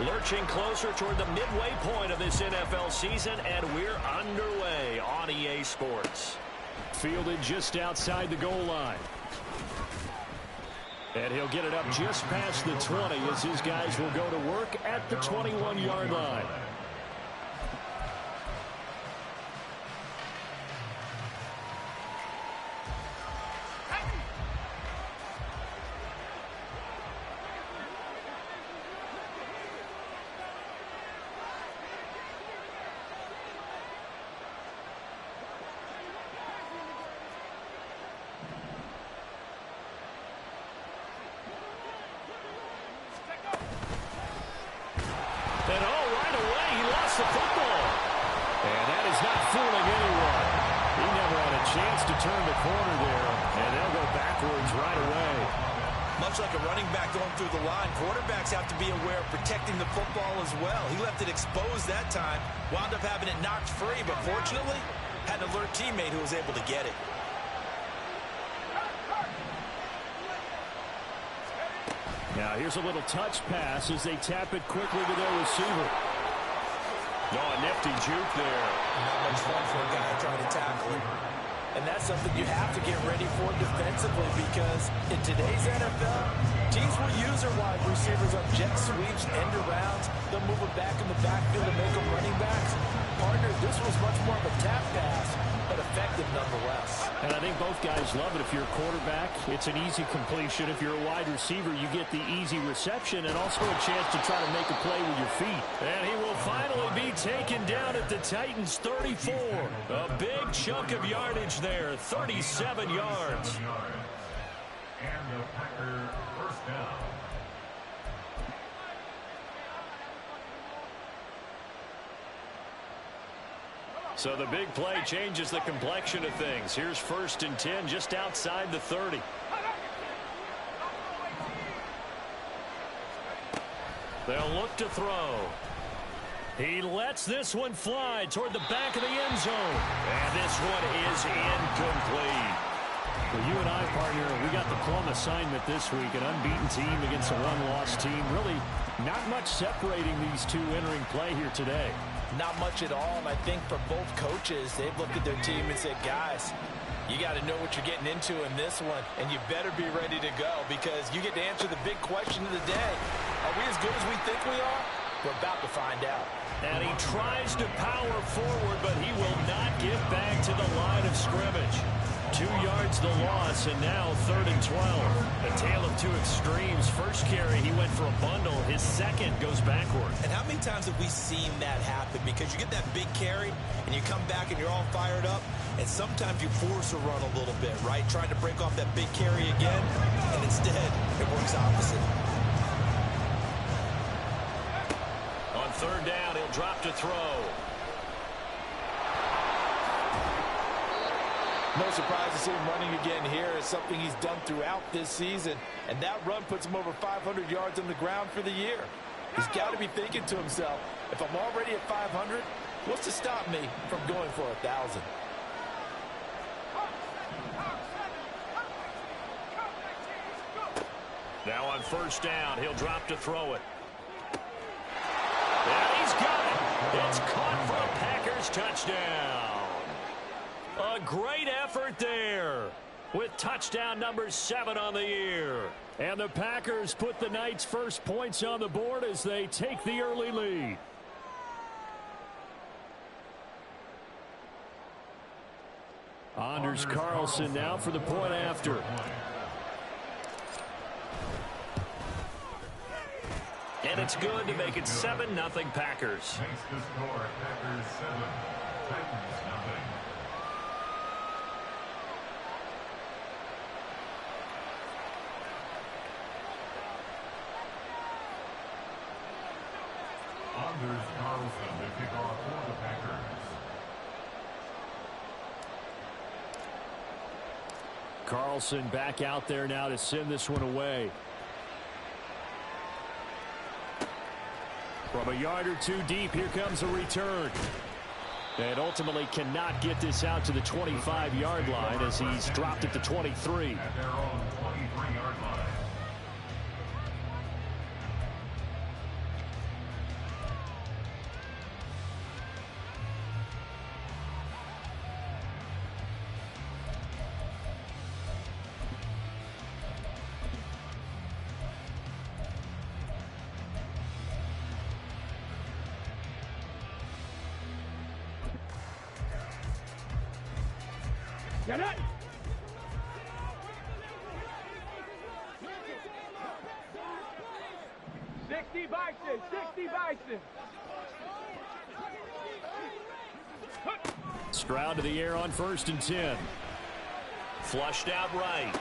Lurching closer toward the midway point of this NFL season, and we're underway on EA Sports. Fielded just outside the goal line. And he'll get it up just past the 20 as his guys will go to work at the 21-yard line. Like a running back going through the line, quarterbacks have to be aware of protecting the football as well. He left it exposed that time, wound up having it knocked free, but fortunately had an alert teammate who was able to get it. Now here's a little touch pass as they tap it quickly to their receiver. Oh, a nifty juke there. Not much fun for a guy trying to tackle it. And that's something you have to get ready for defensively, because in today's NFL, teams will use their wide receivers on jet sweeps, end arounds. They'll move it back in the backfield and make them running backs. Partner, this was much more of a tap pass, but effective nonetheless. And I think both guys love it. If you're a quarterback, it's an easy completion. If you're a wide receiver, you get the easy reception and also a chance to try to make a play with your feet. And he will finally be taken down at the Titans' 34. A big chunk of yardage there, 37 yards. And the Packer first down. So the big play changes the complexion of things. Here's 1st and 10 just outside the 30. They'll look to throw. He lets this one fly toward the back of the end zone. And this one is incomplete. Well, you and I, partner, we got the plum assignment this week. An unbeaten team against a one-loss team. Really not much separating these two entering play here today. Not much at all, and I think for both coaches, they've looked at their team and said, guys, you got to know what you're getting into in this one, and you better be ready to go, because you get to answer the big question of the day. Are we as good as we think we are? We're about to find out. And he tries to power forward, but he will not get back to the line of scrimmage. 2 yards the loss, and now 3rd and 12. A tale of two extremes. First carry, he went for a bundle. His second goes backward. And how many times have we seen that happen? Because you get that big carry, and you come back and you're all fired up, and sometimes you force a run a little bit, right? Trying to break off that big carry again, and instead, it works opposite. On 3rd down, he'll drop to throw. No surprise to see him running again here. It's something he's done throughout this season. And that run puts him over 500 yards on the ground for the year. He's got to be thinking to himself, if I'm already at 500, what's to stop me from going for 1,000? Now on 1st down, he'll drop to throw it. And he's got it. It's caught for a Packers touchdown. A great effort there with touchdown number 7 on the year. And the Packers put the Knights' first points on the board as they take the early lead. Anders Carlson now for the point after. And it's good to make it 7-0 Packers. Makes the score Packers 7, Titans nothing. Anders Carlson to kick off for the Packers. Carlson back out there now to send this one away. From a yard or two deep, here comes a return. And ultimately cannot get this out to the 25-yard line as he's dropped at the 23. At their own 23-yard line. Get it? Stroud to the air on 1st and 10. Flushed out right.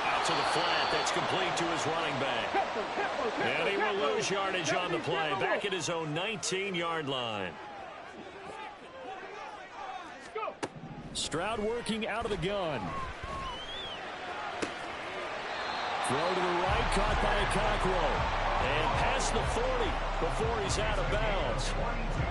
Out to the flat. That's complete to his running back. And he will lose yardage on the play. Back at his own 19-yard line. Stroud working out of the gun. Throw to the right, caught by a Cockrell. And past the 40 before he's out of bounds.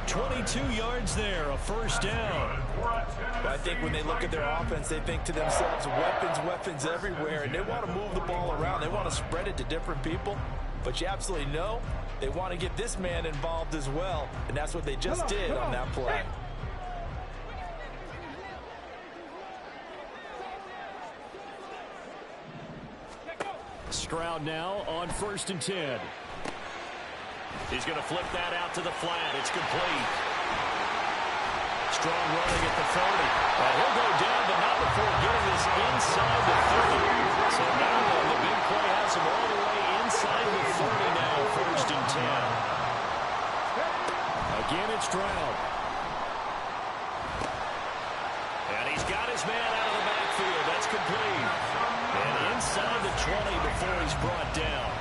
22 yards there, a first down. But I think when they look at their offense, they think to themselves, weapons everywhere, and they want to move the ball around. They want to spread it to different people. But you absolutely know they want to get this man involved as well, and that's what they just did on that play. Stroud now on 1st and 10. He's going to flip that out to the flat. It's complete. Strong running at the 30. And he'll go down, but not before getting this inside the 30. So now the big play has him all the way inside the 30 now, 1st and 10. Again, it's Stroud. And he's got his man out of the backfield. That's complete. And inside the 20 before he's brought down.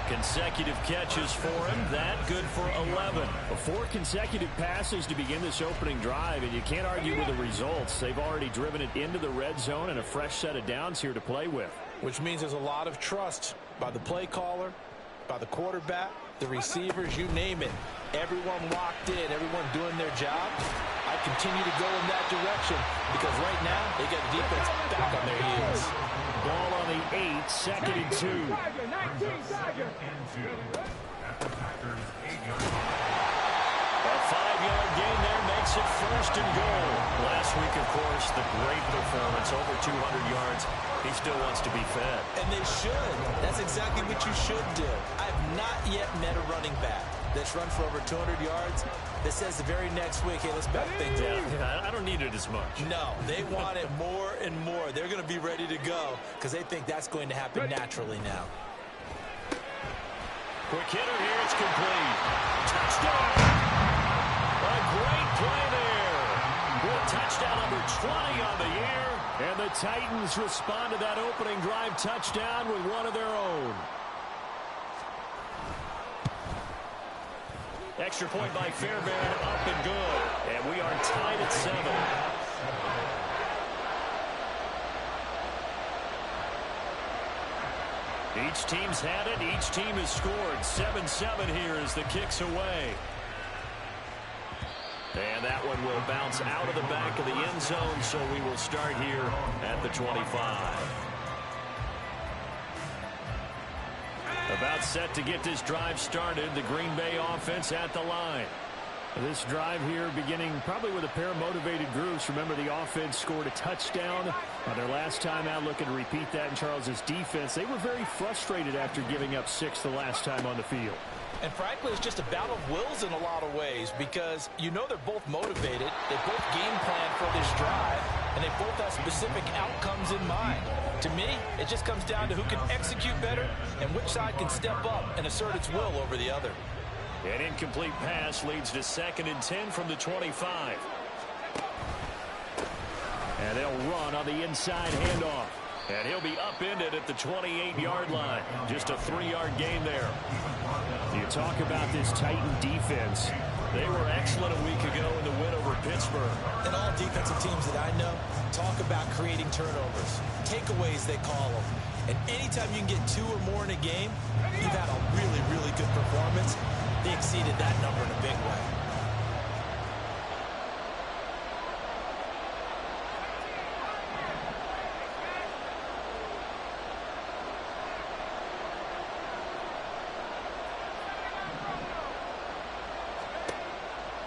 Consecutive catches for him. That good for 11. 4 consecutive passes to begin this opening drive, and you can't argue with the results. They've already driven it into the red zone and a fresh set of downs here to play with. Which means there's a lot of trust by the play caller, by the quarterback, the receivers, you name it. Everyone locked in, everyone doing their job. I continue to go in that direction because right now they got the defense back on their heels. Ball on the 8, 2nd and 2. A 5-yard gain there makes it 1st and goal. Last week, of course, the great performance, over 200 yards. He still wants to be fed. And they should. That's exactly what you should do. I've not yet met a running back that's run for over 200 yards that says the very next week, hey, let's back things up. Yeah, I don't need it as much. No, they want it more and more. They're going to be ready to go because they think that's going to happen naturally now. Quick hitter here. It's complete. Touchdown. A great play there. Touchdown number 20 on the year. And the Titans respond to that opening drive touchdown with one of their own. Extra point by Fairbairn, up and good. And we are tied at 7. Each team's had it. Each team has scored. 7-7 here as the kick's away. And that one will bounce out of the back of the end zone, so we will start here at the 25. About set to get this drive started. The Green Bay offense at the line. This drive here beginning probably with a pair of motivated groups. Remember, the offense scored a touchdown on their last time out. Looking to repeat that in Charles's defense. They were very frustrated after giving up 6 the last time on the field. And frankly, it's just a battle of wills in a lot of ways because you know they're both motivated. They both game plan for this drive, and they both have specific outcomes in mind. To me, it just comes down to who can execute better and which side can step up and assert its will over the other. An incomplete pass leads to 2nd and 10 from the 25. And they'll run on the inside handoff. And he'll be upended at the 28-yard line. Just a 3-yard gain there. You talk about this Titan defense. They were excellent a week ago in the win over Pittsburgh. And all defensive teams that I know talk about creating turnovers. Takeaways, they call them. And anytime you can get 2 or more in a game, you've had a really, really good performance. They exceeded that number in a big way.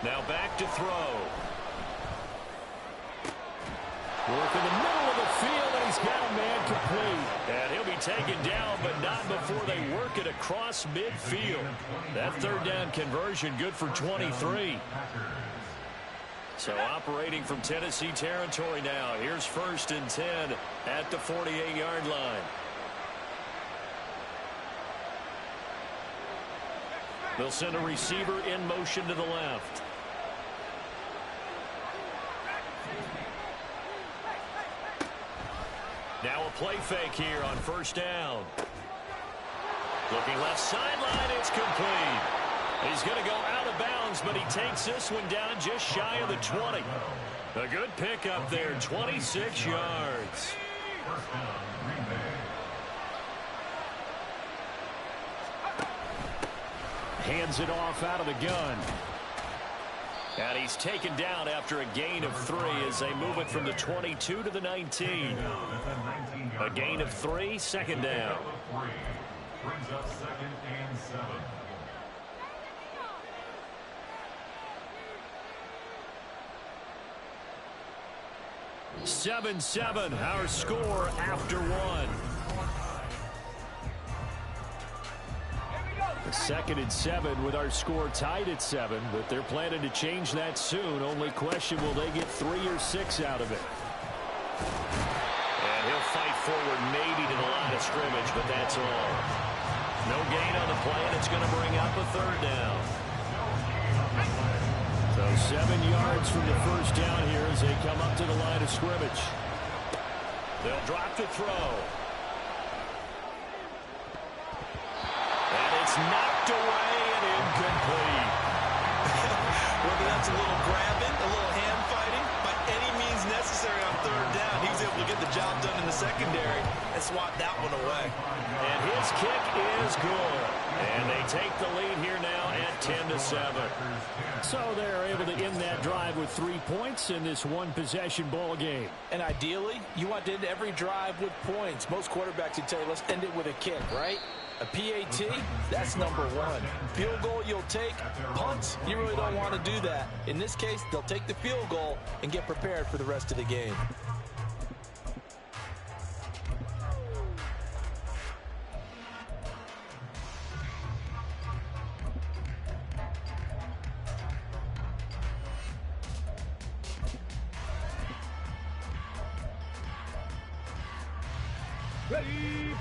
Now back to throw. Work in the middle of the field, and he's got a man complete. And he'll be taken down, but not before they work it across midfield. That 3rd down conversion good for 23. So operating from Tennessee territory now. Here's 1st and 10 at the 48-yard line. They'll send a receiver in motion to the left. Now a play fake here on 1st down. Looking left sideline, it's complete. He's going to go out of bounds, but he takes this one down just shy of the 20. A good pickup there, 26 yards. Hands it off out of the gun. And he's taken down after a gain of 3 as they move it from the 22 to the 19. A gain of 3, 2nd down. Brings up 2nd and 7. 7-7, our score after 1. 2nd and 7 with our score tied at 7, but they're planning to change that soon. Only question, will they get 3 or 6 out of it? And he'll fight forward maybe to the line of scrimmage, but that's all. No gain on the play, and it's going to bring up a 3rd down. So 7 yards from the 1st down here as they come up to the line of scrimmage. They'll drop to throw. And it's knocked away and incomplete. Whether that's a little grabbing, a little hand fighting, by any means necessary on 3rd down, he was able to get the job done in the secondary and swat that one away. And his kick is good. And they take the lead here now at 10-7. So they're able to end that drive with 3 points in this one-possession ball game. And ideally, you want to end every drive with points. Most quarterbacks would tell you, let's end it with a kick, right? A PAT, that's number 1. Field goal you'll take. Punts, you really don't want to do that. In this case, they'll take the field goal and get prepared for the rest of the game.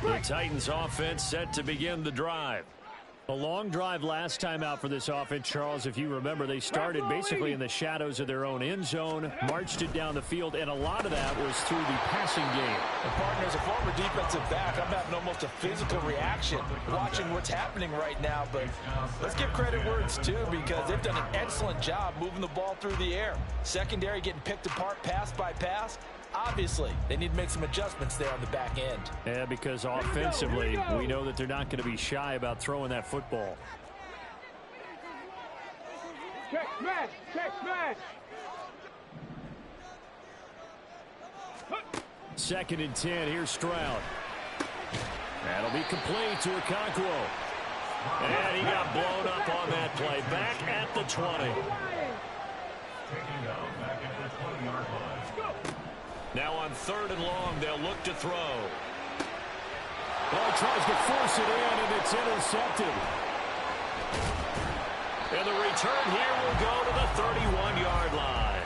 The Titans offense set to begin the drive. A long drive last time out for this offense, Charles. If you remember, they started basically in the shadows of their own end zone, marched it down the field, and a lot of that was through the passing game. And partner, as a former defensive back, I'm having almost a physical reaction watching what's happening right now. But let's give credit where it's due, because they've done an excellent job moving the ball through the air. Secondary getting picked apart pass by pass. Obviously, they need to make some adjustments there on the back end. Yeah, because offensively, we know that they're not going to be shy about throwing that football. Check smash! Check smash! 2nd and 10, here's Stroud. That'll be complete to Okonkwo. And he got blown up on that play. Back at the 20. Taking down back at the 20-yard line. Now on 3rd and long, they'll look to throw. Well, he tries to force it in, and it's intercepted. And the return here will go to the 31-yard line.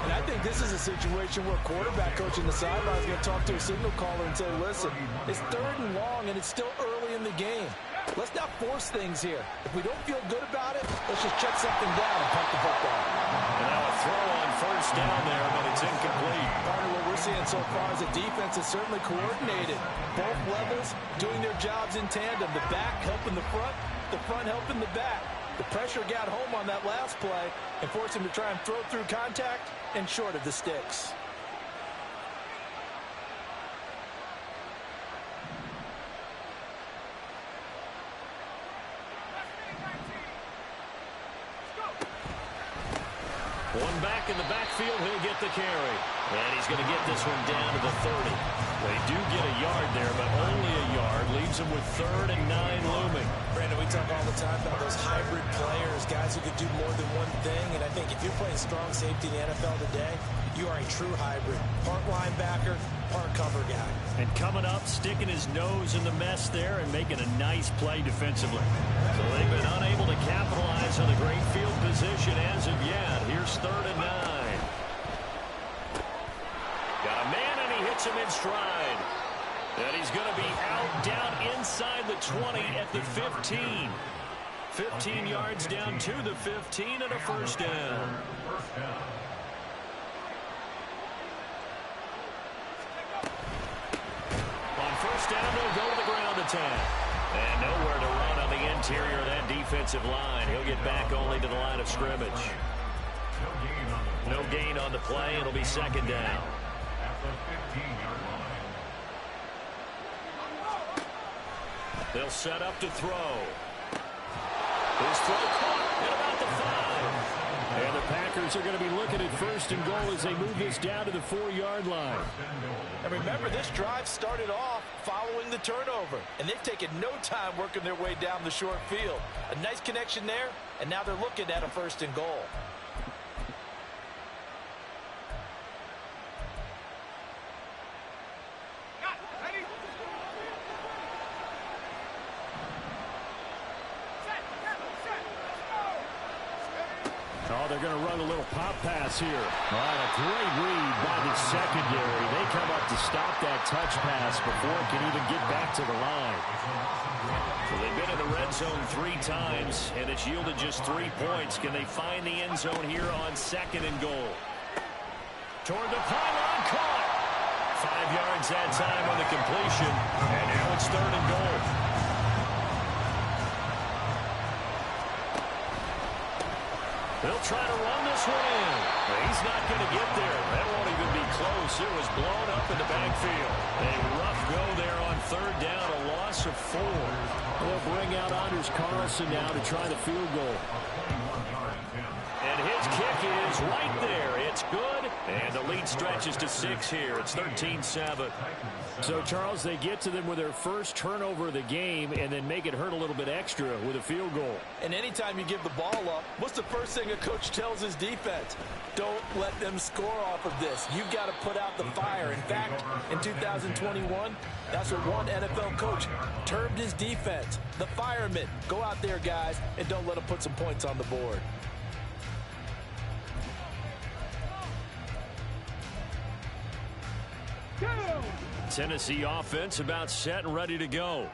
And I think this is a situation where quarterback coach in the sideline is going to talk to a signal caller and say, listen, it's 3rd and long, and it's still early in the game. Let's not force things here. If we don't feel good about it, let's just check something down and pump the football. And now a throw on 1st down there, but it's incomplete. Partner, what we're seeing so far is the defense is certainly coordinated. Both levels doing their jobs in tandem. The back helping the front helping the back. The pressure got home on that last play and forced him to try and throw through contact and short of the sticks. One back in the backfield, he'll get the carry. And he's going to get this one down to the 30. They do get a yard there, but only a yard. Leaves them with 3rd and 9 looming. Brandon, we talk all the time about those hybrid players, guys who can do more than one thing. And I think if you're playing strong safety in the NFL today, you are a true hybrid. Part linebacker, part cover guy. And coming up, sticking his nose in the mess there and making a nice play defensively. So they've been unable to capitalize on the great field position as of yet. Here's 3rd and 9. Got a man, and he hits him in stride. And he's going to be out down inside the 20 at the 15. 15 yards down to the 15 and a first down. On first down, they'll go to the ground attack. And nowhere to run on the interior of that defensive line. He'll get back only to the line of scrimmage. No gain on the play. It'll be 2nd down. They'll set up to throw. His throw caught at about the 5. And the Packers are going to be looking at 1st and goal as they move this down to the 4-yard line. And remember, this drive started off following the turnover. And they've taken no time working their way down the short field. A nice connection there, and now they're looking at a 1st and goal. Oh, they're going to run a little pop pass here. All right, a great read by the secondary. They come up to stop that touch pass before it can even get back to the line. So they've been in the red zone 3 times, and it's yielded just 3 points. Can they find the end zone here on 2nd and goal? Toward the pylon, caught. 5 yards that time on the completion, and now it's 3rd and goal. They'll try to run this one in. He's not going to get there. That won't even be close. It was blown up in the backfield. A rough go there on 3rd down, a loss of 4. They'll bring out Anders Carlson now to try the field goal. And his kick is right there. It's good. And the lead stretches to 6 here. It's 13-7. So, Charles, they get to them with their first turnover of the game and then make it hurt a little bit extra with a field goal. And anytime you give the ball up, what's the first thing a coach tells his defense? Don't let them score off of this. You've got to put out the fire. In fact, in 2021, that's what one NFL coach termed his defense. The firemen. Go out there, guys, and don't let them put some points on the board. Tennessee offense about set and ready to go.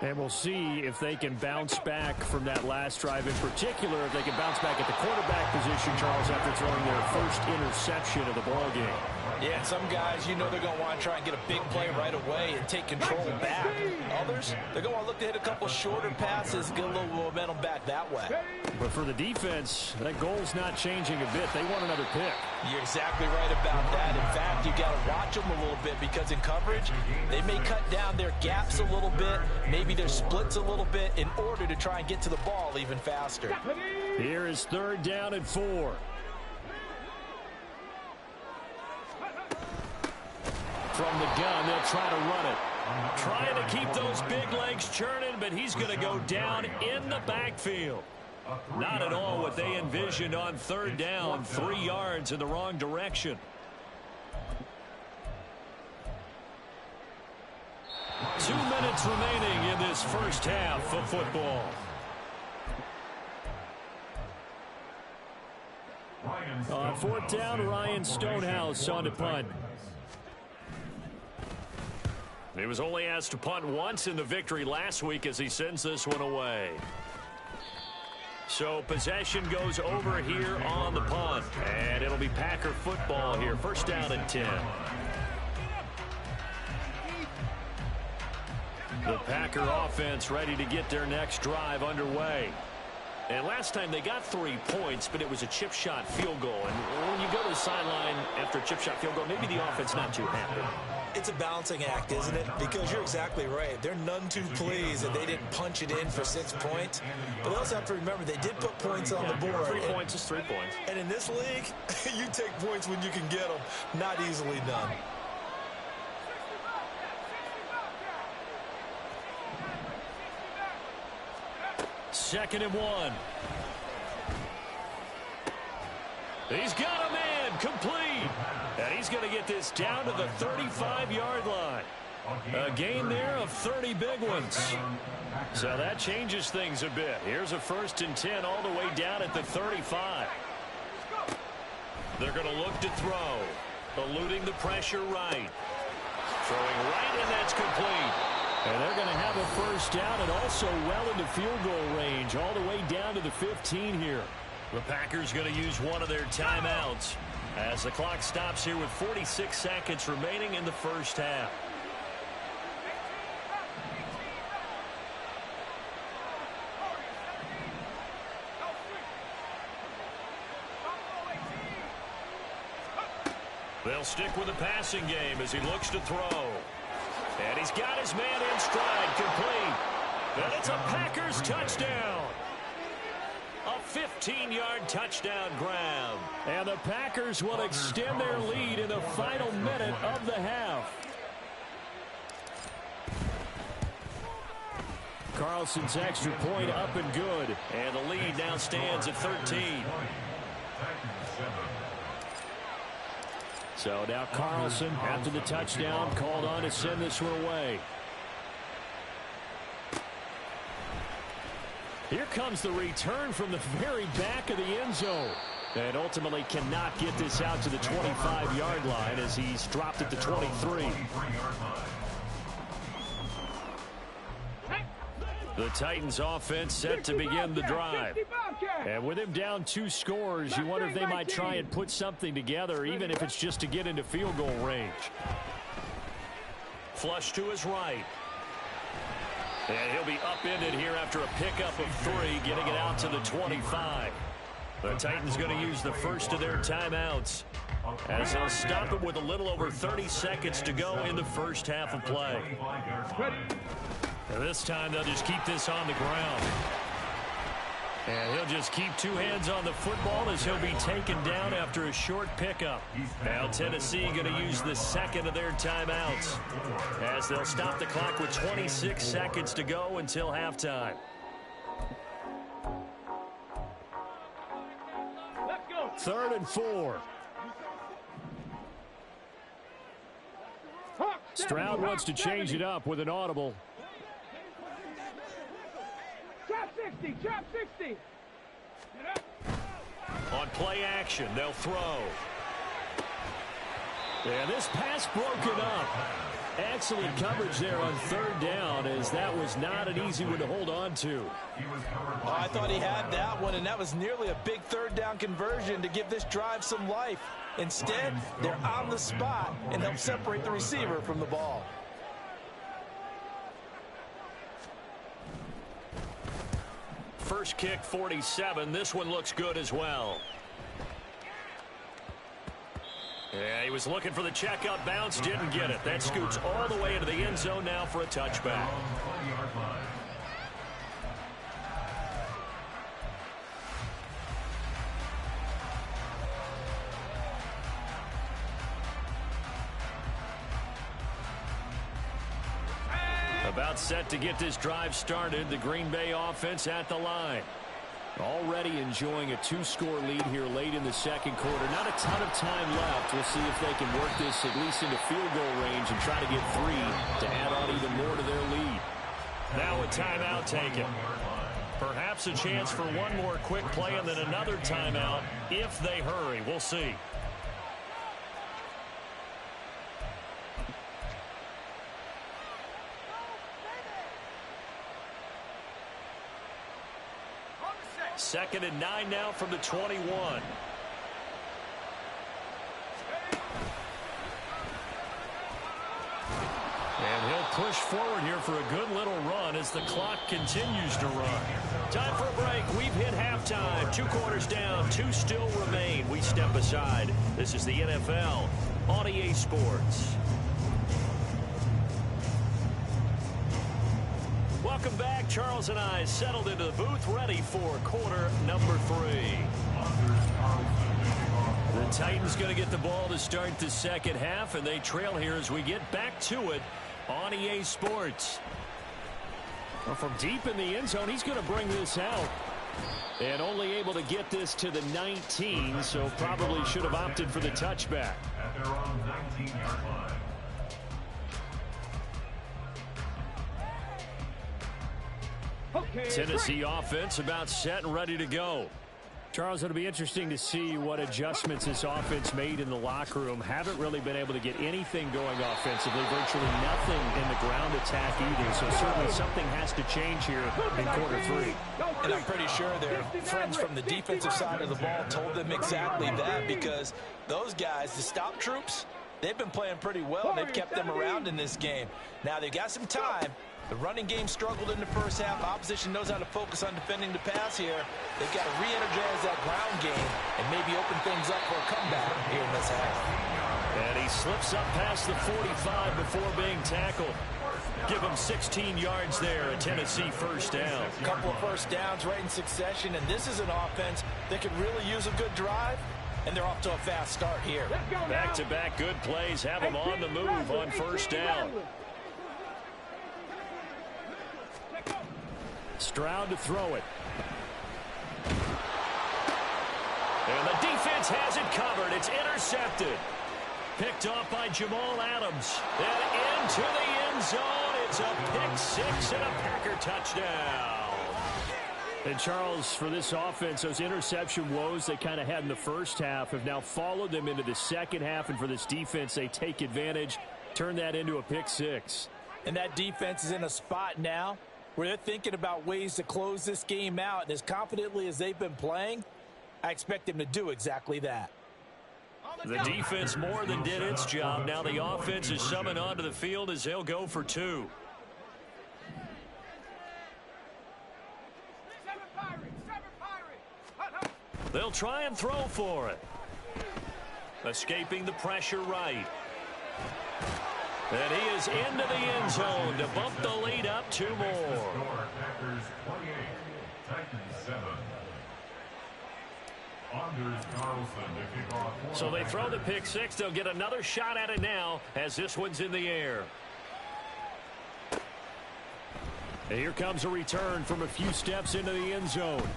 And we'll see if they can bounce back from that last drive. In particular, if they can bounce back at the quarterback position, Charles, after throwing their first interception of the ballgame. Yeah, some guys, you know they're going to want to try and get a big play right away and take control back. Others, they're going to want to look to hit a couple shorter passes, get a little momentum back that way. But for the defense, that goal's not changing a bit. They want another pick. You're exactly right about that. In fact, you got to watch them a little bit because in coverage, they may cut down their gaps a little bit, maybe their splits a little bit in order to try and get to the ball even faster. Here is 3rd down and 4. From the gun, they'll try to run it. Trying to keep those big legs churning, but he's going to go down in the backfield. Not at all what they envisioned on 3rd down. 3 yards in the wrong direction. 2 minutes remaining in this first half of football. On 4th down, Ryan Stonehouse on to punt. He was only asked to punt once in the victory last week as he sends this one away. So possession goes over here on the punt. And it'll be Packer football here. 1st down and 10. The Packer offense ready to get their next drive underway. And last time they got 3 points, but it was a chip shot field goal. And when you go to the sideline after a chip shot field goal, maybe the offense not too happy. It's a balancing act, isn't it? Because you're exactly right. They're none too pleased that they didn't punch it in for 6 points. But they also have to remember they did put points on the board. 3 points is 3 points. And in this league, you take points when you can get them. Not easily done. Second and 1. He's got a man complete. And he's going to get this down to the 35-yard line. A gain there of 30 big ones. So that changes things a bit. Here's a 1st and 10 all the way down at the 35. They're going to look to throw. Eluding the pressure right. Throwing right, and that's complete. And they're going to have a 1st down and also well into field goal range all the way down to the 15 here. The Packers going to use one of their timeouts as the clock stops here with 46 seconds remaining in the 1st half. They'll stick with the passing game as he looks to throw. And he's got his man in stride, complete. And it's a Packers touchdown. A 15-yard touchdown grab. And the Packers will extend their lead in the final minute of the half. Carlson's extra point up and good. And the lead now stands at 13. So now Carlson, after the touchdown, called on to send this one away. Here comes the return from the very back of the end zone. And ultimately cannot get this out to the 25-yard line as he's dropped at the 23. The Titans offense set to begin the drive. And with him down 2 scores, you wonder if they might try and put something together, even if it's just to get into field goal range. Flush to his right. And he'll be upended here after a pickup of 3, getting it out to the 25. The Titans going to use the first of their timeouts as they'll stop it with a little over 30 seconds to go in the first half of play. And this time they'll just keep this on the ground. And he'll just keep 2 hands on the football as he'll be taken down after a short pickup. Now Tennessee going to use the second of their timeouts as they'll stop the clock with 26 seconds to go until halftime. Let's go. 3rd and 4. Stroud wants to change it up with an audible. Trap 60, trap 60. On play action, they'll throw. And this pass broken up. Excellent coverage there on 3rd down, as that was not an easy one to hold on to. Oh, I thought he had that one, and that was nearly a big 3rd down conversion to give this drive some life. Instead, they're on the spot and help separate the receiver from the ball. First kick, 47. This one looks good as well. Yeah, he was looking for the checkout bounce, didn't get it. That scoots all the way into the end zone now for a touchback. About set to get this drive started. The Green Bay offense at the line. Already enjoying a 2-score lead here late in the second quarter. Not a ton of time left. We'll see if they can work this at least into field goal range and try to get 3 to add on even more to their lead. Now a timeout taken. Perhaps a chance for one more quick play and then another timeout if they hurry. We'll see. Second and 9 now from the 21. And he'll push forward here for a good little run as the clock continues to run. Time for a break. We've hit halftime. 2 quarters down, 2 still remain. We step aside. This is the NFL on EA Sports. Welcome back. Charles and I settled into the booth, ready for quarter number 3. The Titans going to get the ball to start the second half, and they trail here as we get back to it on EA Sports. Well, from deep in the end zone, he's going to bring this out. And only able to get this to the 19, so probably should have opted for the touchback. At their own 19-yard line. Okay, Tennessee offense about set and ready to go. Charles, it'll be interesting to see what adjustments this offense made in the locker room. Haven't really been able to get anything going offensively, virtually nothing in the ground attack either. So certainly something has to change here in quarter 3. And I'm pretty sure their friends from the defensive side of the ball told them exactly that, because those guys, the stop troops, they've been playing pretty well. They've kept them around in this game. Now they've got some time. The running game struggled in the first half. Opposition knows how to focus on defending the pass here. They've got to re-energize that ground game and maybe open things up for a comeback here in this half. And he slips up past the 45 before being tackled. Give him 16 yards there, a Tennessee first down. A couple of first downs right in succession, and this is an offense that could really use a good drive, and they're off to a fast start here. Back-to-back good plays have them on the move on first down. Stroud to throw it. And the defense has it covered. It's intercepted. Picked off by Jamal Adams. And into the end zone. It's a pick-6 and a Packer touchdown. And Charles, for this offense, those interception woes they kind of had in the first half have now followed them into the second half. And for this defense, they take advantage, turn that into a pick-6. And that defense is in a spot now where they're thinking about ways to close this game out. And as confidently as they've been playing, I expect them to do exactly that. The defense more than did its job. Now the offense is summoned onto the field as they'll go for 2. They'll try and throw for it. Escaping the pressure right. And he is into the end zone to bump the lead up 2 more. Packers 28, Titans 7. Anders Carlson to kick off. So they throw the pick-6. They'll get another shot at it now as this one's in the air. And here comes a return from a few steps into the end zone.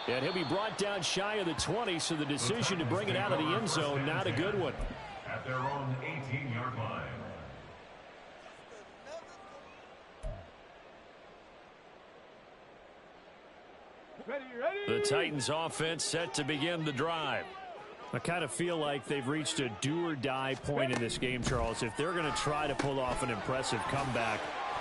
And he'll be brought down shy of the 20, so the decision to bring it out of the end zone, not a good one. At their own 18-yard line. The Titans offense set to begin the drive. I kind of feel like they've reached a do-or-die point in this game, Charles. If they're going to try to pull off an impressive comeback,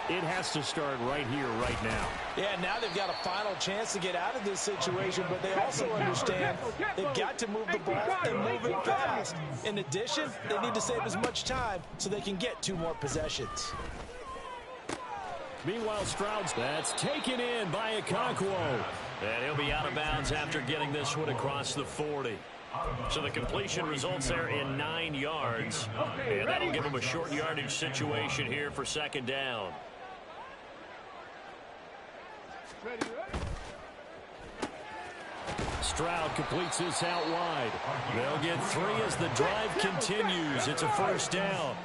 it has to start right here, right now. Yeah, now they've got a final chance to get out of this situation, but they also understand they've got to move the ball and move it fast. In addition, they need to save as much time so they can get 2 more possessions. Meanwhile, Stroud's that's taken in by Okonkwo. And he'll be out of bounds after getting this one across the 40. So the completion results there in 9 yards. And that'll give him a short yardage situation here for second down. Stroud completes this out wide. They'll get 3 as the drive continues. It's a first down.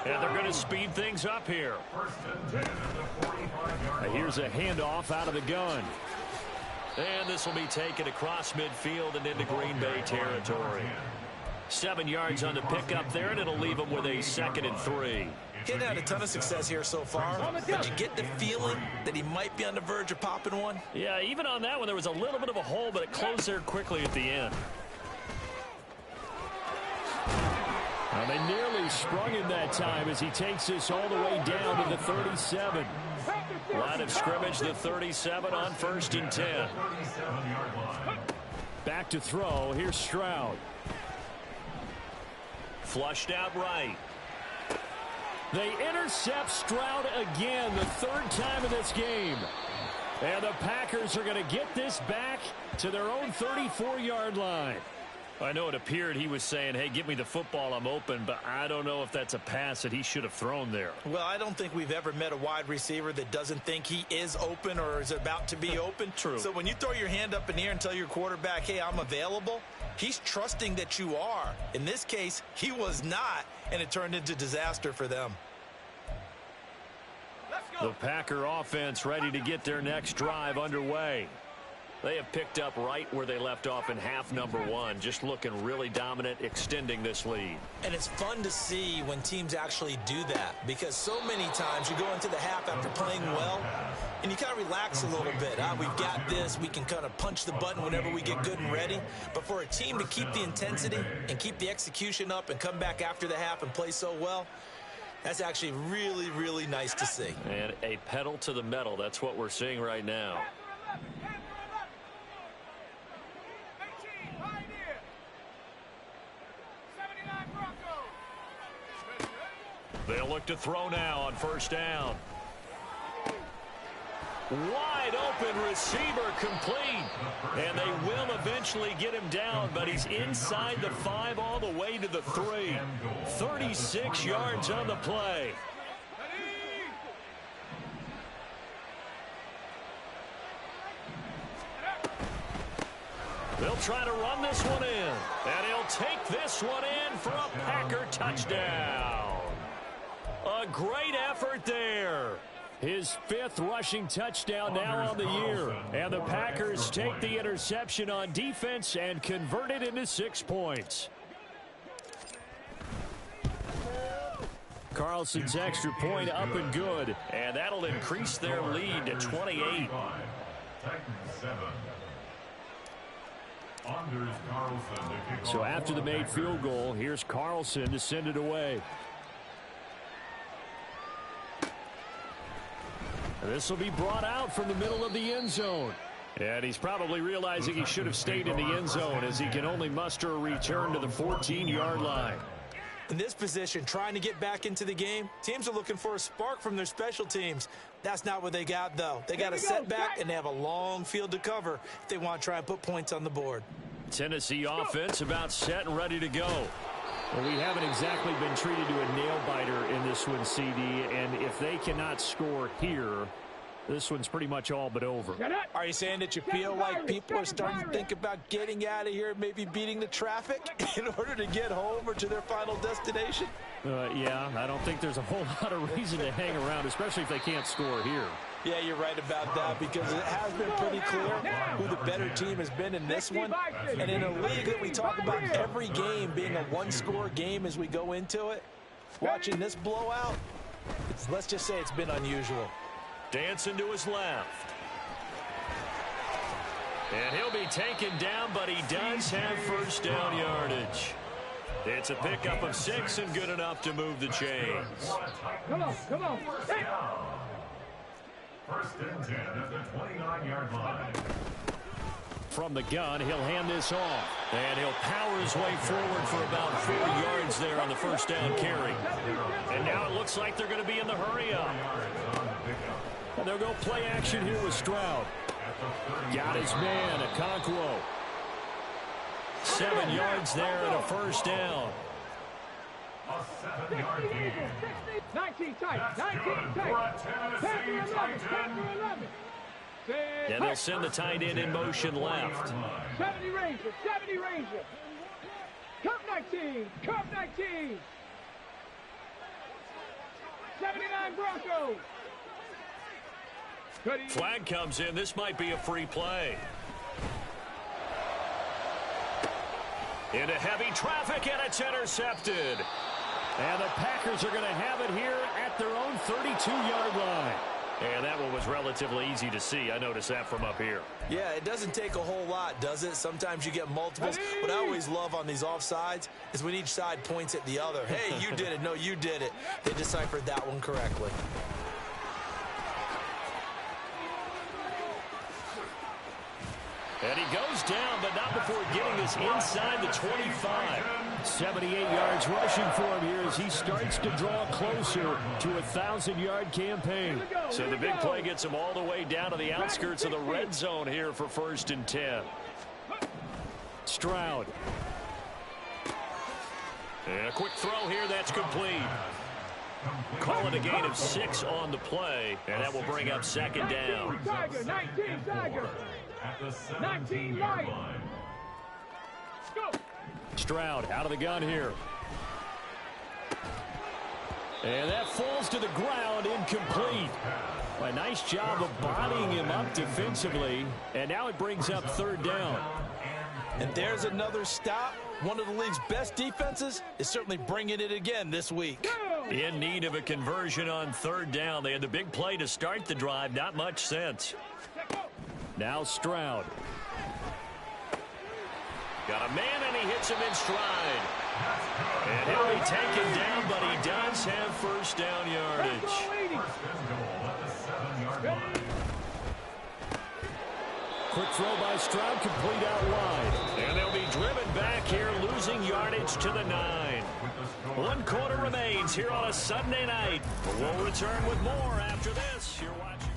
And they're going to speed things up here. Here's a handoff out of the gun. And this will be taken across midfield and into Green Bay territory. 7 yards on the pickup there, and it'll leave them with a 2nd and 3. He hadn't had a ton of success here so far, but you get the feeling that he might be on the verge of popping one. Yeah, even on that one, there was a little bit of a hole, but it closed there quickly at the end. Well, they nearly sprung him that time as he takes this all the way down to the 37. Line of scrimmage, the 37 on 1st and 10. Back to throw. Here's Stroud. Flushed out right. They intercept Stroud again, the third time in this game. And the Packers are going to get this back to their own 34-yard line. I know it appeared he was saying, hey, give me the football, I'm open, but I don't know if that's a pass that he should have thrown there. Well, I don't think we've ever met a wide receiver that doesn't think he is open or is about to be open. True. So when you throw your hand up in the air and tell your quarterback, hey, I'm available, he's trusting that you are. In this case, he was not, and it turned into disaster for them. The Packer offense ready to get their next drive underway. They have picked up right where they left off in half number one, just looking really dominant, extending this lead. And it's fun to see when teams actually do that, because so many times you go into the half after playing well, and you kind of relax a little bit. We've got this. We can kind of punch the button whenever we get good and ready. But for a team to keep the intensity and keep the execution up and come back after the half and play so well, that's actually really, really nice to see. And a pedal to the metal. That's what we're seeing right now. They'll look to throw now on first down. Wide open receiver complete. And they will eventually get him down, but he's inside the 5 all the way to the 3. 36 yards on the play. They'll try to run this one in. And he'll take this one in for a Packer touchdown. A great effort there. His 5th rushing touchdown now on the year. And the Packers take the interception on defense and convert it into 6 points. Carlson's extra point up and good. And that'll increase their lead to 28. So after the made field goal, here's Carlson to send it away. This will be brought out from the middle of the end zone. And he's probably realizing he should have stayed in the end zone as he can only muster a return to the 14-yard line. In this position, trying to get back into the game, teams are looking for a spark from their special teams. That's not what they got, though. They got a setback, and they have a long field to cover if they want to try and put points on the board. Tennessee offense about set and ready to go. Well, we haven't exactly been treated to a nail-biter in this one, CD, and if they cannot score here, this one's pretty much all but over. Are you saying that you feel like people are starting to think about getting out of here, maybe beating the traffic in order to get home or to their final destination? Yeah, I don't think there's a whole lot of reason to hang around, especially if they can't score here. Yeah, you're right about that, because it has been pretty clear who the better team has been in this one. And in a league that we talk about every game being a one-score game as we go into it, watching this blowout, let's just say it's been unusual. Dancing to his left. And he'll be taken down, but he does have first down yardage. It's a pickup of 6 and good enough to move the chains. Come on, come on. Hey. First and 10 at the 29-yard line. From the gun, he'll hand this off. And he'll power his way forward for about 4 yards there on the first down carry. And now it looks like they're going to be in the hurry-up. And they'll go play action here with Stroud. Got his man, Okonkwo. 7 yards there and a first down. A 7-yard gain. 19 tight, 19 tight. Tennessee Titan. And they'll send the tight end in motion left. 70 Ranger, 70 Ranger. Cup 19, Cup 19. 79 Broncos. Flag comes in. This might be a free play. Into heavy traffic, and it's intercepted. And the Packers are going to have it here at their own 32-yard line. And that one was relatively easy to see. I noticed that from up here. Yeah, it doesn't take a whole lot, does it? Sometimes you get multiples. What I always love on these offsides is when each side points at the other. Hey, you did it. No, you did it. They deciphered that one correctly. And he goes down, but not before getting this inside the 25. 78 yards rushing for him here as he starts to draw closer to a 1,000-yard campaign. So the big play gets him all the way down to the outskirts of the red zone here for 1st and 10. Stroud. And a quick throw here that's complete. Call it a gain of 6 on the play, and that will bring up 2nd down. 19 Tiger. 19 Lion. Go. Stroud out of the gun here. And that falls to the ground, incomplete. A nice job of bodying him up defensively, and now it brings up 3rd down. And there's another stop. One of the league's best defenses is certainly bringing it again this week. In need of a conversion on 3rd down. They had the big play to start the drive. Not much sense. Now Stroud. Got a man, and he hits him in stride. And he'll be taken down, but he does have 1st down yardage. Quick throw by Stroud, complete out wide. And they'll be driven back here, losing yardage to the 9. 1 quarter remains here on a Sunday night. We'll return with more after this. You're watching.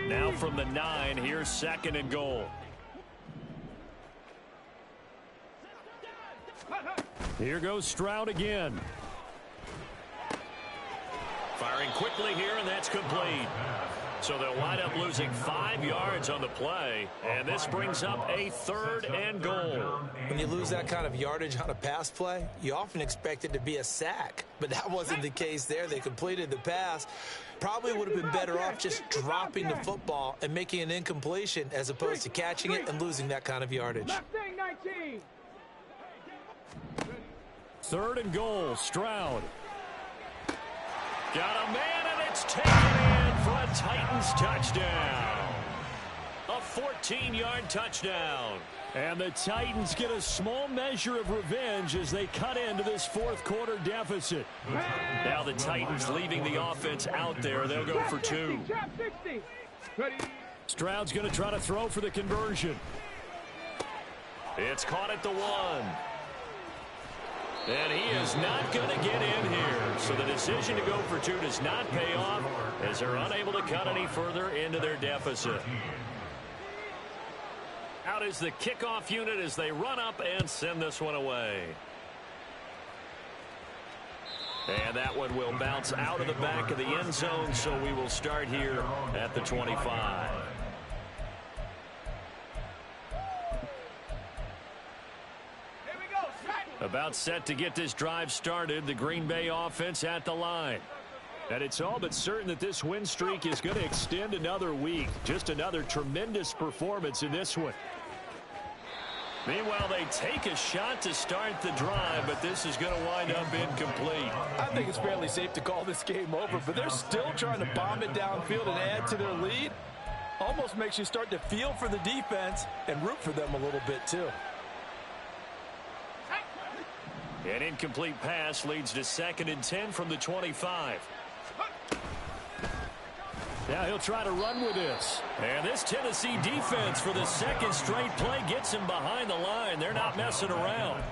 Now from the 9, here's 2nd and goal. Here goes Stroud again. Firing quickly here, and that's complete. So they'll wind up losing 5 yards on the play, and this brings up a 3rd and goal. When you lose that kind of yardage on a pass play, you often expect it to be a sack, but that wasn't the case there. They completed the pass. Probably would have been better off just dropping the football and making an incompletion as opposed to catching it and losing that kind of yardage. 19. 3rd and goal, Stroud. Got a man, and it's taken in for a Titans touchdown. A 14-yard touchdown. And the Titans get a small measure of revenge as they cut into this 4th quarter deficit. Now the Titans leaving the offense out there. They'll go for 2. Stroud's going to try to throw for the conversion. It's caught at the 1. And he is not going to get in here. So the decision to go for 2 does not pay off as they're unable to cut any further into their deficit. Out is the kickoff unit as they run up and send this one away. And that one will bounce out of the back of the end zone, so we will start here at the 25. About set to get this drive started. The Green Bay offense at the line. And it's all but certain that this win streak is going to extend another week. Just another tremendous performance in this one. Meanwhile, they take a shot to start the drive, but this is going to wind up incomplete. I think it's fairly safe to call this game over, but they're still trying to bomb it downfield and add to their lead. Almost makes you start to feel for the defense and root for them a little bit, too. An incomplete pass leads to 2nd and 10 from the 25. Now he'll try to run with this. And this Tennessee defense for the 2nd straight play gets him behind the line. They're not messing around.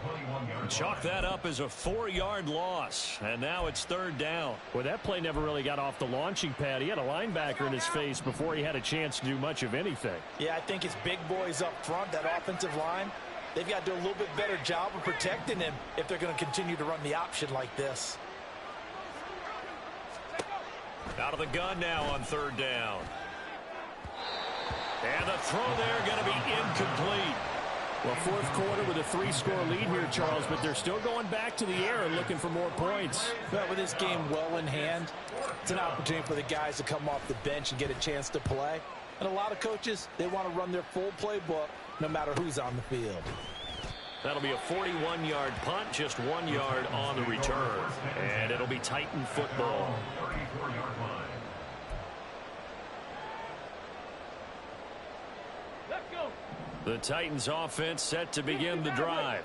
Chalk that up as a 4-yard loss. And now it's 3rd down. Well, that play never really got off the launching pad. He had a linebacker in his face before he had a chance to do much of anything. Yeah, I think it's big boys up front, that offensive line. They've got to do a little bit better job of protecting him if they're going to continue to run the option like this. Out of the gun now on 3rd down. And the throw there going to be incomplete. Well, 4th quarter with a 3-score lead here, Charles, but they're still going back to the air and looking for more points. But with this game well in hand, it's an opportunity for the guys to come off the bench and get a chance to play. And a lot of coaches, they want to run their full playbook no matter who's on the field. That'll be a 41-yard punt, just 1 yard on the return. And it'll be Titan football. The Titans offense set to begin the drive.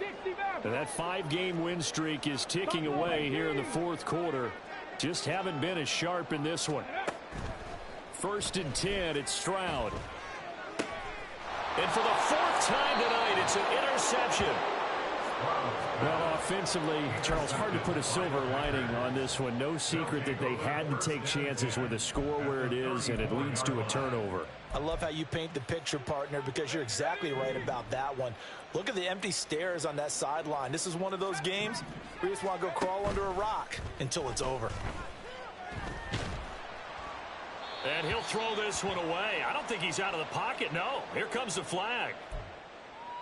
And that 5-game win streak is ticking away here in the fourth quarter. Just haven't been as sharp in this one. 1st and 10, it's Stroud. And for the 4th time tonight, it's an interception. Well, offensively, Charles, hard to put a silver lining on this one. No secret that they had to take chances with the score where it is, and it leads to a turnover. I love how you paint the picture, partner, because you're exactly right about that one. Look at the empty stares on that sideline. This is one of those games where you just want to go crawl under a rock until it's over. And he'll throw this one away. I don't think he's out of the pocket, no. Here comes the flag.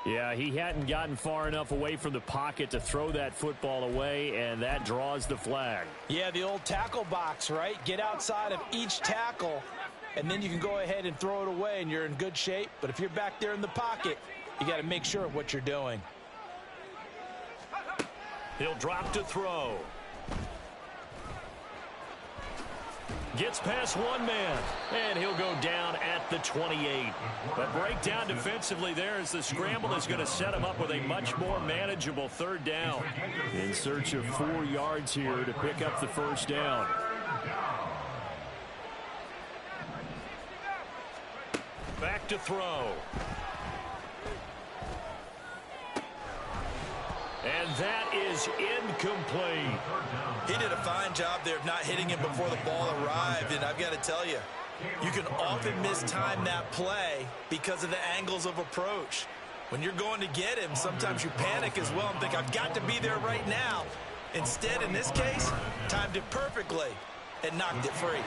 Yeah, he hadn't gotten far enough away from the pocket to throw that football away, and that draws the flag. Yeah, the old tackle box, right? Get outside of each tackle, and then you can go ahead and throw it away, and you're in good shape. But if you're back there in the pocket, you got to make sure of what you're doing. He'll drop to throw. Gets past one man, and he'll go down at the 28. But breakdown defensively there as the scramble is going to set him up with a much more manageable 3rd down. In search of 4 yards here to pick up the 1st down. Back to throw. And that is incomplete. He did a fine job there of not hitting him before the ball arrived, and I've got to tell you, you can often mistime that play because of the angles of approach. When you're going to get him, sometimes you panic as well and think, I've got to be there right now. Instead, in this case, timed it perfectly and knocked it free.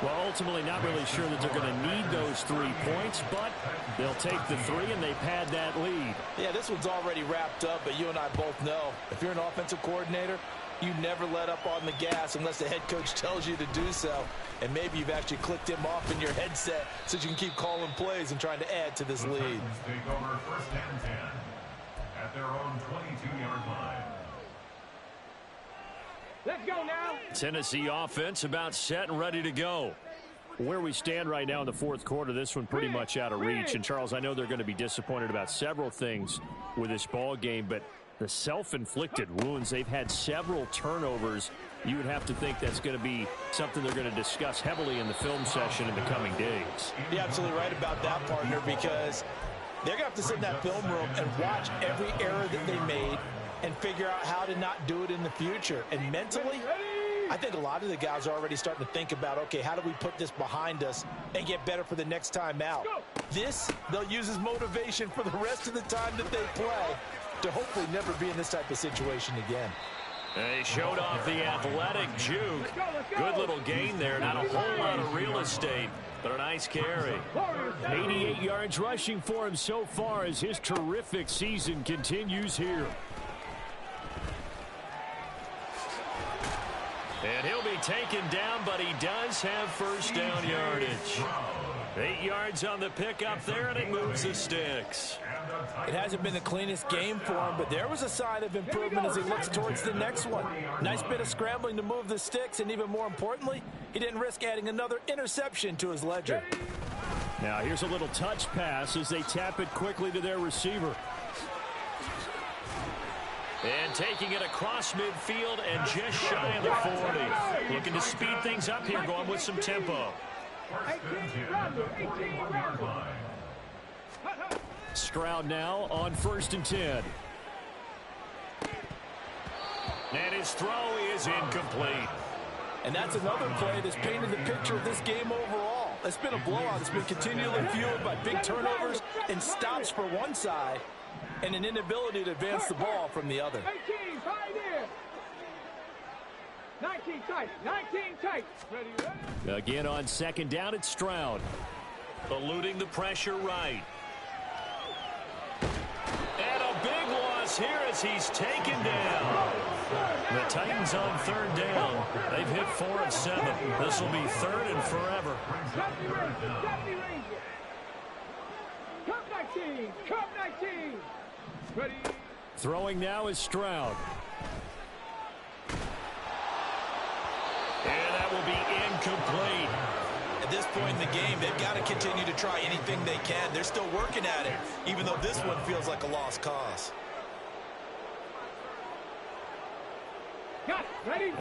Well, ultimately not really sure that they're going to need those 3 points, but they'll take the 3 and they pad that lead. Yeah, this one's already wrapped up, but you and I both know if you're an offensive coordinator, you never let up on the gas unless the head coach tells you to do so. And maybe you've actually clicked him off in your headset so you can keep calling plays and trying to add to this lead. Take over 1st and 10 at their own 22-yard line. Let's go now. Tennessee offense about set and ready to go. Where we stand right now in the fourth quarter, this one pretty much out of reach. And, Charles, I know they're going to be disappointed about several things with this ball game, but the self-inflicted wounds, they've had several turnovers. You would have to think that's going to be something they're going to discuss heavily in the film session in the coming days. You're absolutely right about that, partner, because they're going to have to sit in that film room and watch every error that they made and figure out how to not do it in the future. And mentally, I think a lot of the guys are already starting to think about, okay, how do we put this behind us and get better for the next time out? This, they'll use as motivation for the rest of the time that they play to hopefully never be in this type of situation again. They showed off the athletic juke. Good little gain there. Not a whole lot of real estate, but a nice carry. 88 yards rushing for him so far as his terrific season continues here. And he'll be taken down, but he does have 1st down yardage. 8 yards on the pickup there, and it moves the sticks. It hasn't been the cleanest game for him, but there was a sign of improvement as he looks towards the next one. Nice bit of scrambling to move the sticks, and even more importantly, he didn't risk adding another interception to his ledger. Now here's a little touch pass as they tap it quickly to their receiver. And taking it across midfield and just shy of the 40. Looking to speed things up here, going with some tempo. 18 run. Stroud now on 1st and 10. And his throw is incomplete. And that's another play that's painted the picture of this game overall. It's been a blowout. It's been continually fueled by big turnovers and stops for one side and an inability to advance the ball from the other. 18, tight end. 19 tight, 19 tight. Ready? Again on 2nd down, it's Stroud. Eluding the pressure right. And a big loss here as he's taken down. The Titans on 3rd down. They've hit 4 of 7. This will be 3rd and forever. 70 Ranger. Cup 19, Cup 19. Ready? Throwing now is Stroud. And that will be incomplete. At this point in the game, they've got to continue to try anything they can. They're still working at it, even though this one feels like a lost cause.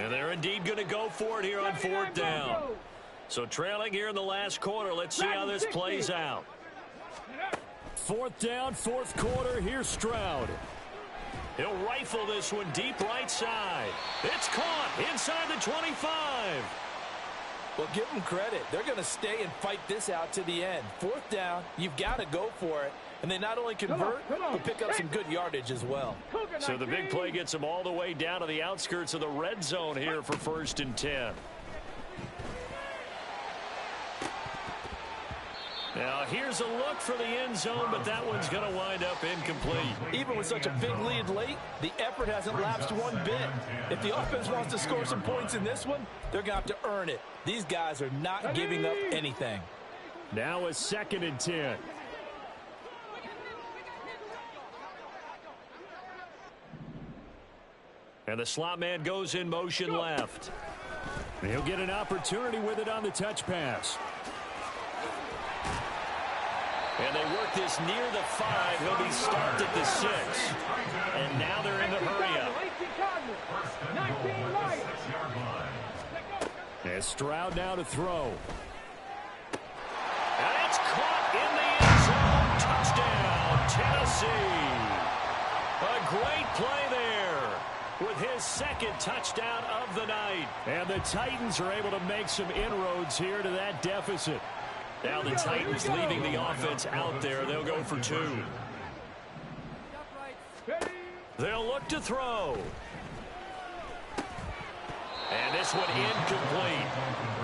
And they're indeed going to go for it here on fourth down. So trailing here in the last quarter. Let's see how this plays out. Fourth down, fourth quarter. Here's Stroud. He'll rifle this one deep right side. It's caught inside the 25. Well, give them credit. They're going to stay and fight this out to the end. Fourth down, you've got to go for it. And they not only convert, but pick up some good yardage as well. So the big play gets them all the way down to the outskirts of the red zone here for 1st and 10. Now, here's a look for the end zone, but that one's going to wind up incomplete. Even with such a big lead late, the effort hasn't lapsed one bit. If the offense wants to score some points in this one, they're going to have to earn it. These guys are not giving up anything. Now a 2nd and 10. And the slot man goes in motion left. He'll get an opportunity with it on the touch pass. And they work this near the 5. He'll be stopped at the 6. And now they're in the hurry-up. And Stroud now to throw. And it's caught in the end zone. Touchdown, Tennessee. A great play there with his 2nd touchdown of the night. And the Titans are able to make some inroads here to that deficit. Now the Titans leaving the offense out there. They'll go for 2. They'll look to throw. And this one incomplete.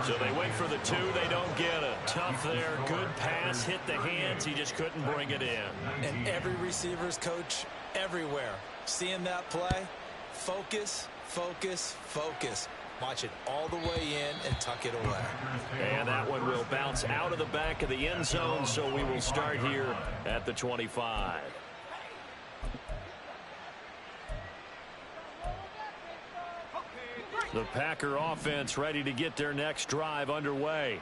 So they wait for the 2. They don't get it. Tough there. Good pass. Hit the hands. He just couldn't bring it in. And every receiver's coach everywhere. Seeing that play, focus, focus, focus. Watch it all the way in and tuck it away. And that one will bounce out of the back of the end zone, so we will start here at the 25. The Packer offense ready to get their next drive underway.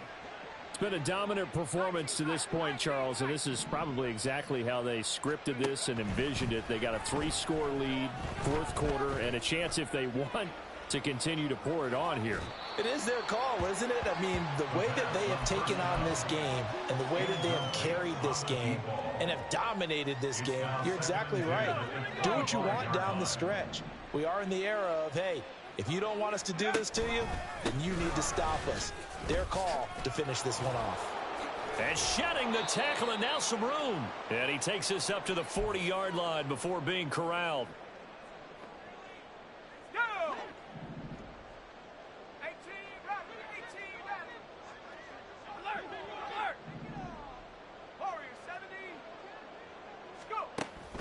It's been a dominant performance to this point, Charles, and this is probably exactly how they scripted this and envisioned it. They got a 3-score lead, fourth quarter, and a chance if they want to continue to pour it on here. It is their call, isn't it? I mean, the way that they have taken on this game and the way that they have carried this game and have dominated this game, you're exactly right. Do what you want down the stretch. We are in the era of, hey, if you don't want us to do this to you, then you need to stop us. Their call to finish this one off. And shedding the tackle, and now some room. And he takes this up to the 40-yard line before being corralled.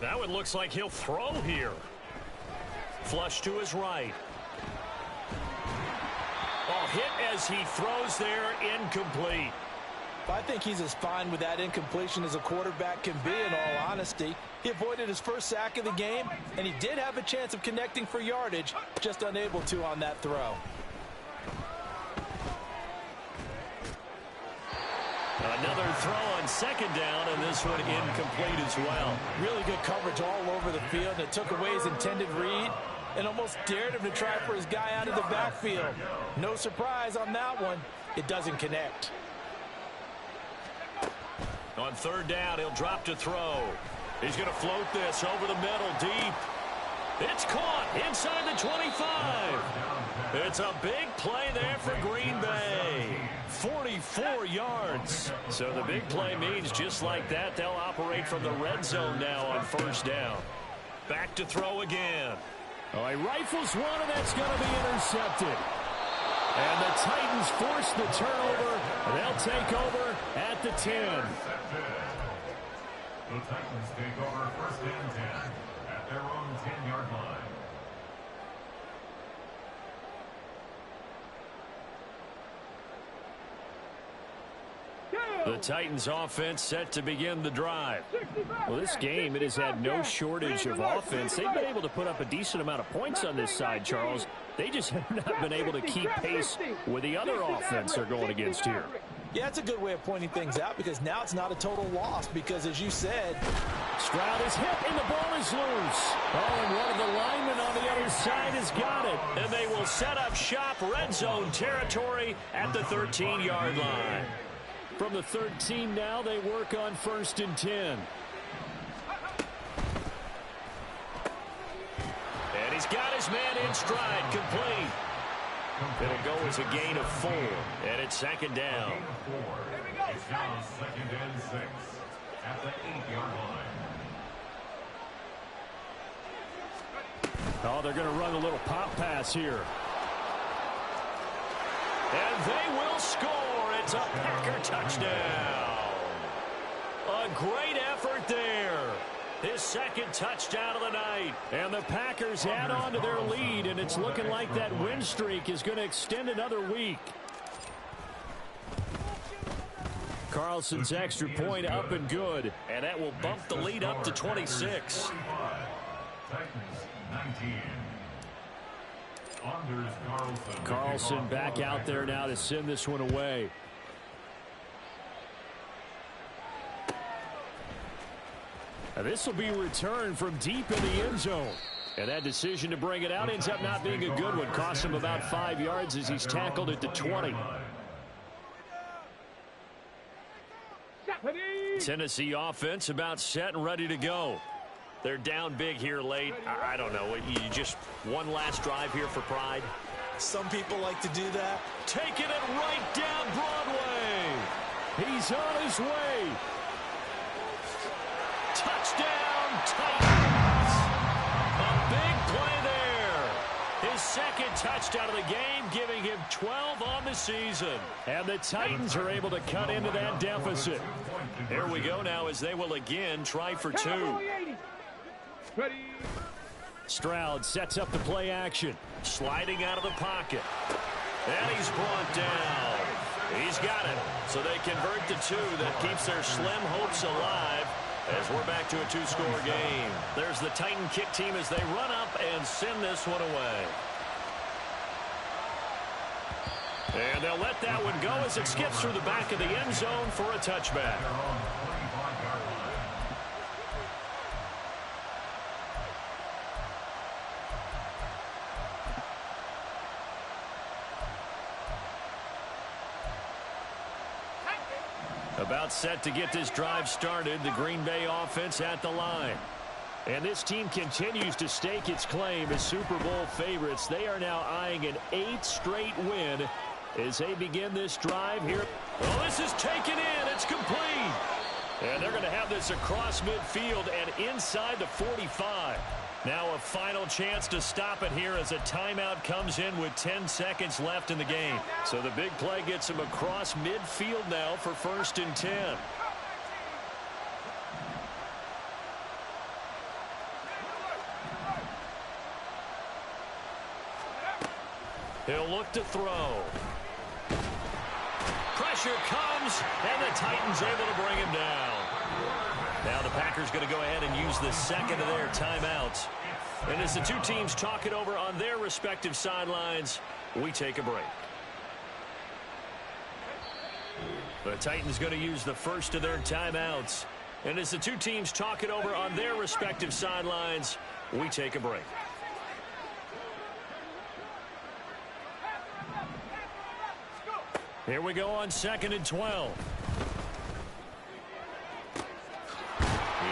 That one looks like he'll throw here. Flush to his right. Oh, hit as he throws there, incomplete. I think he's as fine with that incompletion as a quarterback can be, in all honesty. He avoided his first sack of the game, and he did have a chance of connecting for yardage, just unable to on that throw. Another throw on 2nd down, and this one incomplete as well. Really good coverage all over the field, and it took away his intended read and almost dared him to try for his guy out of the backfield. No surprise on that one. It doesn't connect. On 3rd down, he'll drop to throw. He's going to float this over the middle deep. It's caught inside the 25. It's a big play there for Green Bay. 44 yards. So the big play means just like that, they'll operate from the red zone now on 1st down. Back to throw again. Oh, he rifles one, and that's going to be intercepted. And the Titans force the turnover. They'll take over at the 10. The Titans take over 1st and 10 at their own 10-yard line. The Titans offense set to begin the drive. Well, this game, it has had no shortage of offense. They've been able to put up a decent amount of points on this side, Charles. They just have not been able to keep pace with the other offense they're going against here. Yeah, it's a good way of pointing things out because now it's not a total loss because, as you said, Stroud is hit and the ball is loose. Oh, and one of the linemen on the other side has got it. And they will set up shop, red zone territory at the 13-yard line. From the 13 now, they work on 1st and 10. And he's got his man in stride, complete. It'll go as a gain of 4, and it's 2nd down. It's now 2nd and 6 at the 8-yard line. Oh, they're going to run a little pop pass here. And they will score. It's a Packer touchdown. A great effort there. His 2nd touchdown of the night. And the Packers add on to their lead, and it's looking like that win streak is going to extend another week. Carlson's extra point up and good. And that will bump the lead up to 26. Carlson back out there now to send this one away. This will be returned from deep in the end zone. And that decision to bring it out ends up not being a good one. Cost him about 5 yards as he's tackled at the 20. Tennessee offense about set and ready to go. They're down big here late. I don't know. You just one last drive here for pride. some people like to do that. Taking it right down Broadway. He's on his way. Touchdown, Titans. A big play there. His second touchdown of the game, giving him 12 on the season. And the Titans are able to cut into that deficit. Here we go now as they will again try for two. Ready. Stroud sets up the play action. Sliding out of the pocket. And he's brought down. He's got it. So they convert the two. That keeps their slim hopes alive as we're back to a two-score game. There's the Titan kick team as they run up and send this one away. And they'll let that one go as it skips through the back of the end zone for a touchback. About set to get this drive started, the Green Bay offense at the line. And this team continues to stake its claim as Super Bowl favorites. They are now eyeing an 8th straight win as they begin this drive here. Well, this is taken in. It's complete. And they're going to have this across midfield and inside the 45. Now a final chance to stop it here as a timeout comes in with 10 seconds left in the game. So the big play gets him across midfield now for 1st and 10. He'll look to throw. Pressure comes, and the Titans able to bring him down. Now the Packers going to go ahead and use the second of their timeouts. And as the two teams talk it over on their respective sidelines, we take a break. The Titans going to use the first of their timeouts. And as the two teams talk it over on their respective sidelines, we take a break. Here we go on 2nd and 12.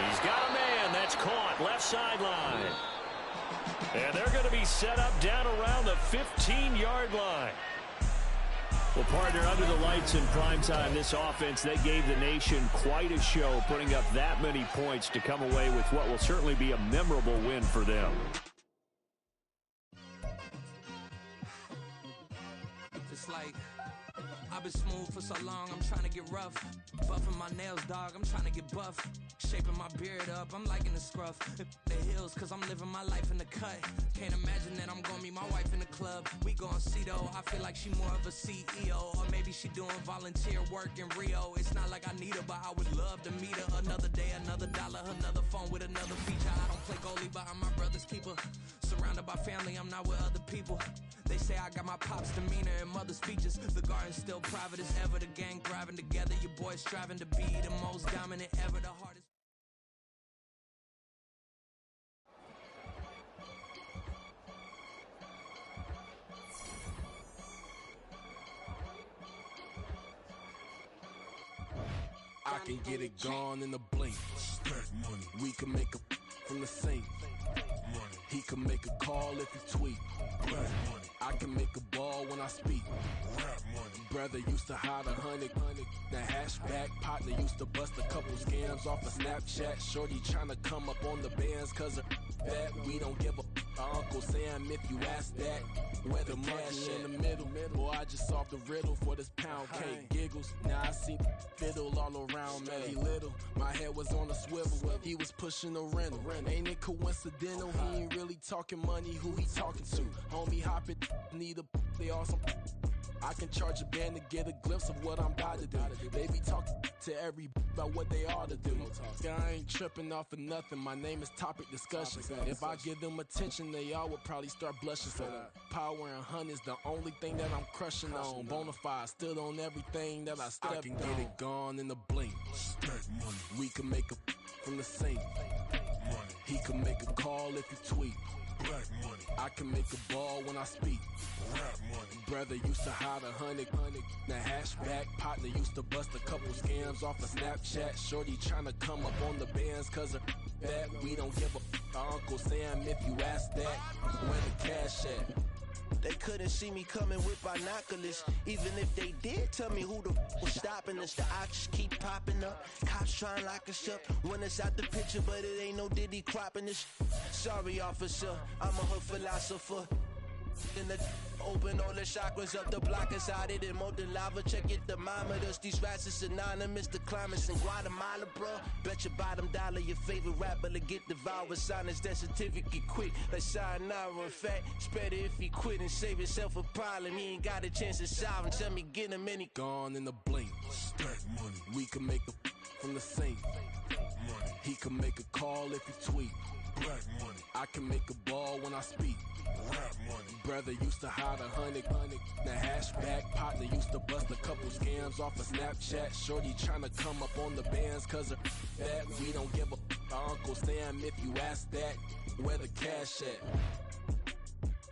He's got a man. That's caught. Left sideline. And they're going to be set up down around the 15-yard line. Well, partner, under the lights in primetime, this offense, they gave the nation quite a show, putting up that many points to come away with what will certainly be a memorable win for them. It's like I've been smooth for so long, I'm trying to get rough. Buffing my nails, dog, I'm trying to get buff. Shaping my beard up, I'm liking the scruff. The hills, cause I'm living my life in the cut. Can't imagine that I'm gonna meet my wife in the club. We gon' see though, I feel like she more of a CEO. Or maybe she she doing volunteer work in Rio. It's not like I need her, but I would love to meet her. Another day, another dollar, another phone with another feature. I don't play goalie, but I'm my brother's keeper. Surrounded by family, I'm not with other people. They say I got my pop's demeanor and mother's features. The garden's still private as ever. The gang thriving together. Your boys striving to be the most dominant ever. The hardest. I can get it gone in a blink. Stack money. We can make a from the sink. Money. He can make a call if he tweet. Rap money. I can make a ball when I speak. Rap money. Brother used to hide 100. The hashback partner used to bust a couple scams off of Snapchat. Shorty tryna come up on the bands cause of that. We don't give a Uncle Sam if you ask that. Where the money in the middle. Boy, I just solved the riddle for this pound cake. Giggles, now I see fiddle all around me. He little, my head was on a swivel. He was pushing a rental. Ain't it coincidental? He ain't really talking money, who he talking to? Homie hopping, need a they awesome. I can charge a band to get a glimpse of what I'm about to do. They be talking to every about what they ought to do. I ain't tripping off of nothing. My name is Topic Discussion. If I give them attention, they all would probably start blushing. So power and hunt is the only thing that I'm crushing on. Bonafide stood on everything that I stepped on. I can get it gone in a blink. Stack money. We can make a from the sink. Money. He can make a call if he tweet. Black money. I can make a ball when I speak. Rap money. Brother used to hide 100. The hashback partner used to bust a couple scams off of Snapchat. Shorty tryna come up on the bands cause of that. We don't give a Uncle Sam if you ask that. Where the cash at? They couldn't see me coming with binoculars. Even if they did, tell me who the was stopping us. The oxys keep popping up. Cops trying to lock us up. When it's out the picture, but it ain't no Diddy cropping this. Sorry, officer, I'm a hood philosopher. In the open all the chakras up the block inside it and molten lava. Check it thermometers. These rats is synonymous. The climates in Guatemala, bro. Bet your bottom dollar your favorite rapper to get devoured. Sign his death certificate quick. Like sayonara. In fact, it's better if he quit and save himself a problem. He ain't got a chance to solve him. Tell me get him any gone in a blink. Stack money. We can make a from the sink. Money. He can make a call if he tweet. Black money. I can make a ball when I speak. Rap money. Brother used to hide 100. The hashback partner used to bust a couple scams off of Snapchat. Shorty tryna come up on the bands cause of that. We don't give a Uncle Sam if you ask that. Where the cash at?